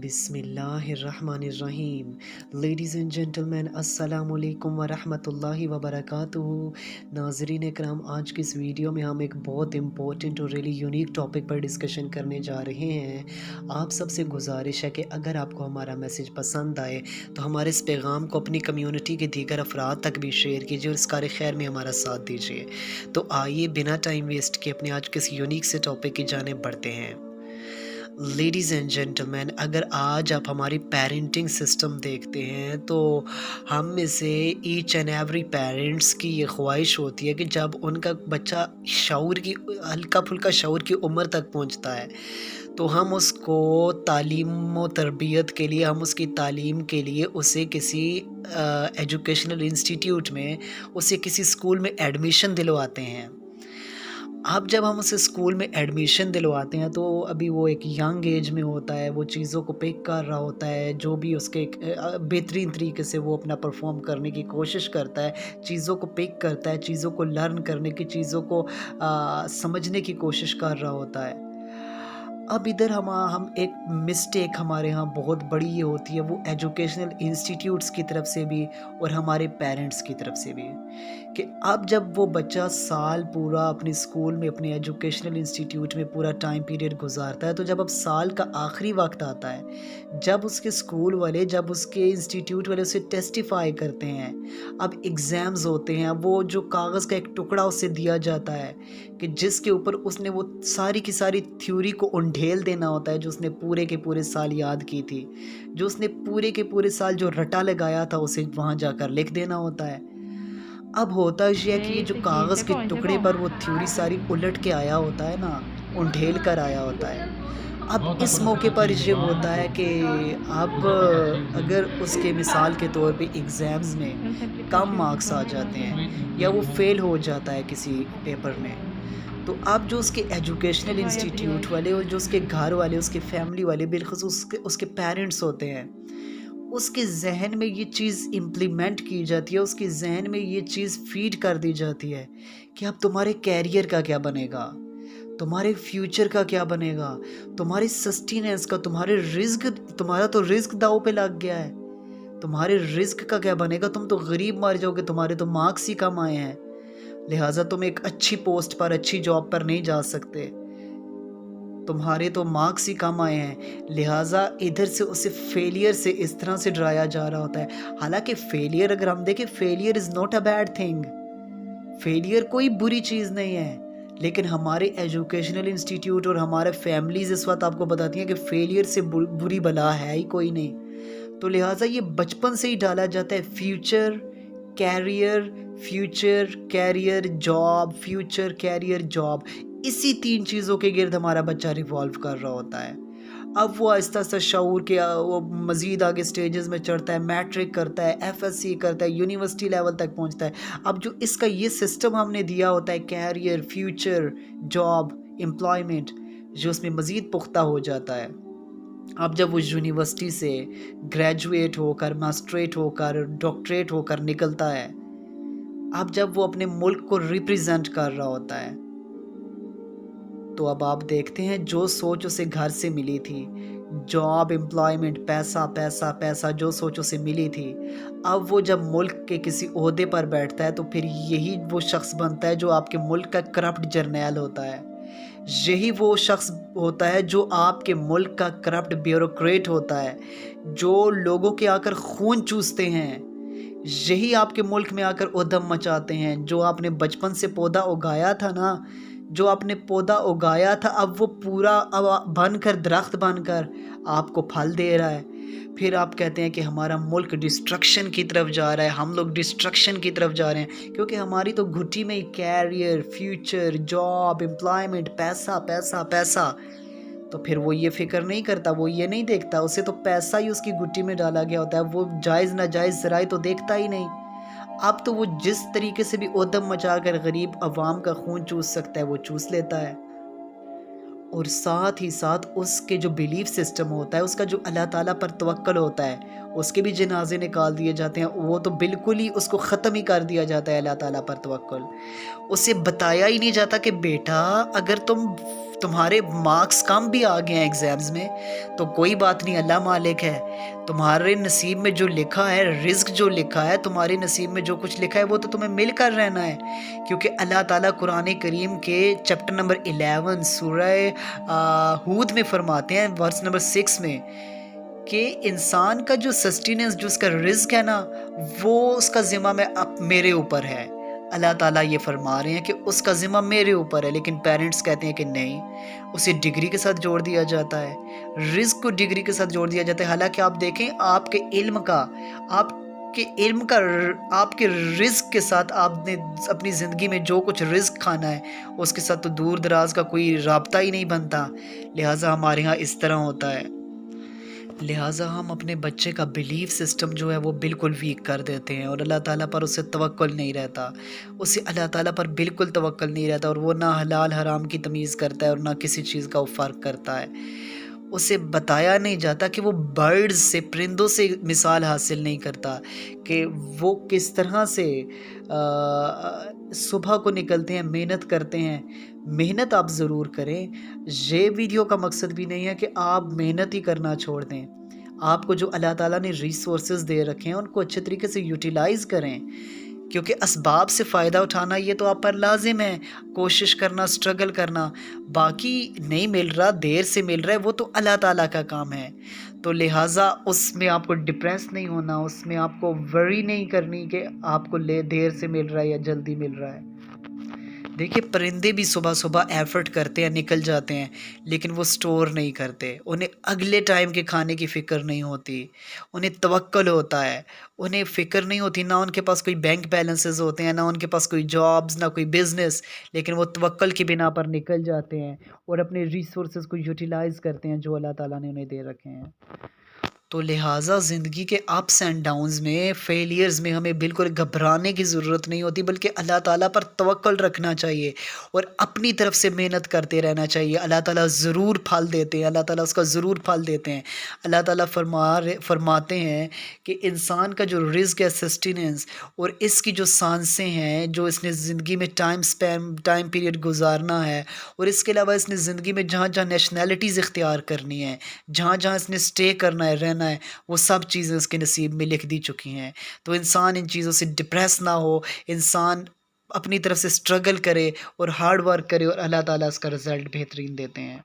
बिस्मिल्लाहिर्रहमानिर्रहीम। Ladies and gentleman, अस्सलाम वालेकुम वरहमतुल्लाहि वबरकातुहू। नाज़रीन इकराम, आज की इस वीडियो में हम एक बहुत इम्पोर्टेंट और रियली यूनिक टॉपिक पर डिस्कशन करने जा रहे हैं। आप सबसे गुजारिश है कि अगर आपको हमारा मैसेज पसंद आए तो हमारे इस पैगाम को अपनी कम्युनिटी के दीगर अफराद तक भी शेयर कीजिए और इस कार खैर में हमारा साथ दीजिए। तो आइए बिना टाइम वेस्ट किए अपने आज के इस यूनिक से टॉपिक की जानिब बढ़ते हैं। लेडीज़ एंड जेंटलमैन, अगर आज आप हमारी पेरेंटिंग सिस्टम देखते हैं तो हम में से ईच एंड एवरी पेरेंट्स की ये ख्वाहिश होती है कि जब उनका बच्चा शऊर की हल्का फुल्का शऊर की उम्र तक पहुंचता है तो हम उसको तालीम व तरबियत के लिए, हम उसकी तालीम के लिए उसे किसी एजुकेशनल इंस्टीट्यूट में, उसे किसी स्कूल में एडमिशन दिलवाते हैं। अब जब हम उसे स्कूल में एडमिशन दिलवाते हैं तो अभी वो एक यंग एज में होता है, वो चीज़ों को पिक कर रहा होता है, जो भी उसके बेहतरीन तरीके से वो अपना परफॉर्म करने की कोशिश करता है, चीज़ों को पिक करता है, चीज़ों को लर्न करने की, चीज़ों को समझने की कोशिश कर रहा होता है। अब इधर हम एक मिस्टेक हमारे यहाँ बहुत बड़ी ये होती है, वो एजुकेशनल इंस्टीट्यूट्स की तरफ से भी और हमारे पेरेंट्स की तरफ से भी, कि अब जब वो बच्चा साल पूरा अपने स्कूल में, अपने एजुकेशनल इंस्टीट्यूट में पूरा टाइम पीरियड गुजारता है, तो जब अब साल का आखिरी वक्त आता है, जब उसके स्कूल वाले, जब उसके इंस्टीट्यूट वाले उसे टेस्टिफाई करते हैं, अब एग्ज़ाम्स होते हैं, अब वो जो कागज़ का एक टुकड़ा उसे दिया जाता है कि जिसके ऊपर उसने वो सारी की सारी थ्योरी को उंडेल देना होता है, जो उसने पूरे के पूरे साल याद की थी, जो उसने पूरे के पूरे साल जो रटा लगाया था, उसे वहाँ जाकर लिख देना होता है। अब होता ये है कि ये जो कागज़ के टुकड़े पर वो थ्योरी सारी उलट के आया होता है ना, उंडेल कर आया होता है। अब इस मौके पर ये होता है कि अब अगर उसके मिसाल के तौर पे एग्ज़ाम्स में कम मार्क्स आ जाते हैं या वो फ़ेल हो जाता है किसी पेपर में, तो अब जो उसके एजुकेशनल इंस्टीट्यूट वाले और जो उसके घर वाले, उसके फैमिली वाले, बिलख़ुसूस उसके उसके पेरेंट्स होते हैं, उसके ज़हन में ये चीज़ इम्प्लीमेंट की जाती है, उसके ज़हन में ये चीज़ फ़ीड कर दी जाती है कि अब तुम्हारे कैरियर का क्या बनेगा, तुम्हारे फ्यूचर का क्या बनेगा, तुम्हारी सस्टेनेंस का, तुम्हारा तो रिस्क दांव पे लग गया है, तुम्हारे रिस्क का क्या बनेगा, तुम तो गरीब मर जाओगे, तुम्हारे तो मार्क्स ही कम आए हैं, लिहाजा तुम एक अच्छी पोस्ट पर, अच्छी जॉब पर नहीं जा सकते, तुम्हारे तो मार्क्स ही कम आए हैं। लिहाजा इधर से उसे फेलियर से इस तरह से डराया जा रहा होता है। हालांकि फेलियर, अगर हम देखें, failure is not a bad thing, failure कोई बुरी चीज़ नहीं है, लेकिन हमारे एजुकेशनल इंस्टीट्यूट और हमारे फैमिलीज इस वक्त आपको बताती हैं कि फेलियर से बुरी बला है ही कोई नहीं। तो लिहाजा ये बचपन से ही डाला जाता है, future career job, future career job, इसी तीन चीज़ों के गिर्द हमारा बच्चा रिवॉल्व कर रहा होता है। अब वो आहिस्ता आहिस्ता शऊर के वो मज़ीद आगे स्टेजेस में चढ़ता है, मैट्रिक करता है, एफएससी करता है, यूनिवर्सिटी लेवल तक पहुंचता है। अब जो इसका ये सिस्टम हमने दिया होता है, कैरियर, फ्यूचर, जॉब, एम्प्लॉयमेंट, जो उसमें मज़ीद पुख्ता हो जाता है। अब जब वो यूनिवर्सिटी से ग्रेजुएट होकर, मास्टरेट होकर, डॉक्टरेट होकर निकलता है, अब जब वो अपने मुल्क को रिप्रेजेंट कर रहा होता है, तो अब आप देखते हैं जो सोच उसे घर से मिली थी, जॉब, एम्प्लॉयमेंट, पैसा पैसा पैसा, जो सोच उसे मिली थी, अब वो जब मुल्क के किसी ओहदे पर बैठता है तो फिर यही वो शख्स बनता है जो आपके मुल्क का करप्ट जर्नैल होता है, यही वो शख्स होता है जो आपके मुल्क का करप्ट ब्यूरोक्रेट होता है, जो लोगों के आकर खून चूसते हैं, यही आपके मुल्क में आकर उधम मचाते हैं। जो आपने बचपन से पौधा उगाया था ना, जो आपने पौधा उगाया था, अब वो पूरा अब बनकर, दरख्त बनकर आपको फल दे रहा है। फिर आप कहते हैं कि हमारा मुल्क डिस्ट्रक्शन की तरफ जा रहा है, हम लोग डिस्ट्रक्शन की तरफ जा रहे हैं, क्योंकि हमारी तो घुट्टी में ही कैरियर, फ्यूचर, जॉब, एम्प्लॉयमेंट, पैसा पैसा पैसा। तो फिर वो ये फिक्र नहीं करता, वो ये नहीं देखता, उसे तो पैसा ही उसकी घुट्टी में डाला गया होता है, वो जायज़ नाजायज़ ज़राए तो देखता ही नहीं। अब तो वो जिस तरीके से भी उद्यम मचा कर गरीब अवाम का खून चूस सकता है वो चूस लेता है। और साथ ही साथ उसके जो बिलीफ सिस्टम होता है, उसका जो अल्लाह ताला पर तवक्कल होता है, उसके भी जनाजे निकाल दिए जाते हैं, वो तो बिल्कुल ही उसको ख़त्म ही कर दिया जाता है अल्लाह ताला पर तवक्कुल। उसे बताया ही नहीं जाता कि बेटा, अगर तुम تمہارے مارکس کم بھی آ گئے ہیں ایگزامز میں تو کوئی بات نہیں، اللہ مالک ہے۔ تمہارے نصیب میں جو لکھا ہے، رزق جو لکھا ہے، تمہارے نصیب میں جو کچھ لکھا ہے وہ تو تمہیں مل کر رہنا ہے، کیونکہ اللہ تعالیٰ قرآن کریم کے چیپٹر نمبر 11 سورہ ہود میں فرماتے ہیں، ورس نمبر 6 میں، کہ انسان کا جو سسٹیننس، جو اس کا رزق ہے نا، وہ اس کا ذمہ میرے اوپر ہے۔ اللہ تعالیٰ یہ فرما رہے ہیں کہ اس کا ذمہ میرے اوپر ہے، لیکن پیرنٹس کہتے ہیں کہ نہیں، اسے ڈگری کے ساتھ جوڑ دیا جاتا ہے، رزق کو ڈگری کے ساتھ جوڑ دیا جاتا ہے۔ حالانکہ آپ دیکھیں، آپ کے علم کا، آپ کے رزق کے ساتھ آپ نے اپنی زندگی میں جو کچھ رزق کھانا ہے اس کے ساتھ تو دور دراز کا کوئی رابطہ ہی نہیں بنتا۔ لہٰذا ہمارے ہاں اس طرح ہوتا ہے، لہٰذا ہم اپنے بچے کا بلیف سسٹم جو ہے وہ بالکل ویک کر دیتے ہیں، اور اللہ تعالیٰ پر اسے توکل نہیں رہتا، اسے اللہ تعالیٰ پر بالکل توکل نہیں رہتا، اور وہ نہ حلال حرام کی تمیز کرتا ہے اور نہ کسی چیز کا وہ فرق کرتا ہے۔ اسے بتایا نہیں جاتا کہ وہ برڈز سے، پرندوں سے مثال حاصل نہیں کرتا کہ وہ کس طرح سے صبح کو نکلتے ہیں، محنت کرتے ہیں۔ محنت آپ ضرور کریں، یہ ویڈیو کا مقصد بھی نہیں ہے کہ آپ محنت ہی کرنا چھوڑ دیں۔ آپ کو جو اللہ تعالیٰ نے ریسورسز دے رکھے ہیں ان کو اچھے طریقے سے یوٹیلائز کریں، کیونکہ اسباب سے فائدہ اٹھانا یہ تو آپ پر لازم ہے، کوشش کرنا، سٹرگل کرنا۔ باقی نہیں مل رہا، دیر سے مل رہا ہے، وہ تو اللہ تعالیٰ کا کام ہے۔ تو لہٰذا اس میں آپ کو ڈپریس نہیں ہونا، اس میں آپ کو ورری نہیں کرنی کہ آپ کو دیر سے مل رہا ہے یا جلدی مل رہا ہے۔ دیکھیے، پرندے بھی صبح صبح ایفرٹ کرتے ہیں، نکل جاتے ہیں، لیکن وہ سٹور نہیں کرتے، انہیں اگلے ٹائم کے کھانے کی فکر نہیں ہوتی، انہیں توکل ہوتا ہے، انہیں فکر نہیں ہوتی، نہ ان کے پاس کوئی بینک بیلنسز ہوتے ہیں، نہ ان کے پاس کوئی جابز، نہ کوئی بزنس، لیکن وہ توکل کی بنا پر نکل جاتے ہیں اور اپنے ریسورسز کو یوٹیلائز کرتے ہیں جو اللہ تعالیٰ نے انہیں دے رکھے ہیں۔ تو لہٰذا زندگی کے اپس اینڈ ڈاؤنز میں، فیلیئرز میں ہمیں بالکل گھبرانے کی ضرورت نہیں ہوتی، بلکہ اللہ تعالیٰ پر توکل رکھنا چاہیے اور اپنی طرف سے محنت کرتے رہنا چاہیے۔ اللہ تعالیٰ ضرور پھل دیتے ہیں، اللہ تعالیٰ اس کا ضرور پھل دیتے ہیں۔ اللہ تعالیٰ فرماتے ہیں کہ انسان کا جو رزق ہے، سسٹیننس، اور اس کی جو سانسیں ہیں، جو اس نے زندگی میں ٹائم پیریڈ گزارنا ہے، اور اس کے علاوہ اس نے زندگی میں جہاں جہاں نیشنلٹیز اختیار کرنی ہے، جہاں جہاں اس نے اسٹے کرنا ہے، رہنا ہے، وہ سب چیزیں اس کے نصیب میں لکھ دی چکی ہیں۔ تو انسان ان چیزوں سے ڈپریس نہ ہو، انسان اپنی طرف سے سٹرگل کرے اور ہارڈ ورک کرے، اور اللہ تعالیٰ اس کا رزلٹ بہترین دیتے ہیں۔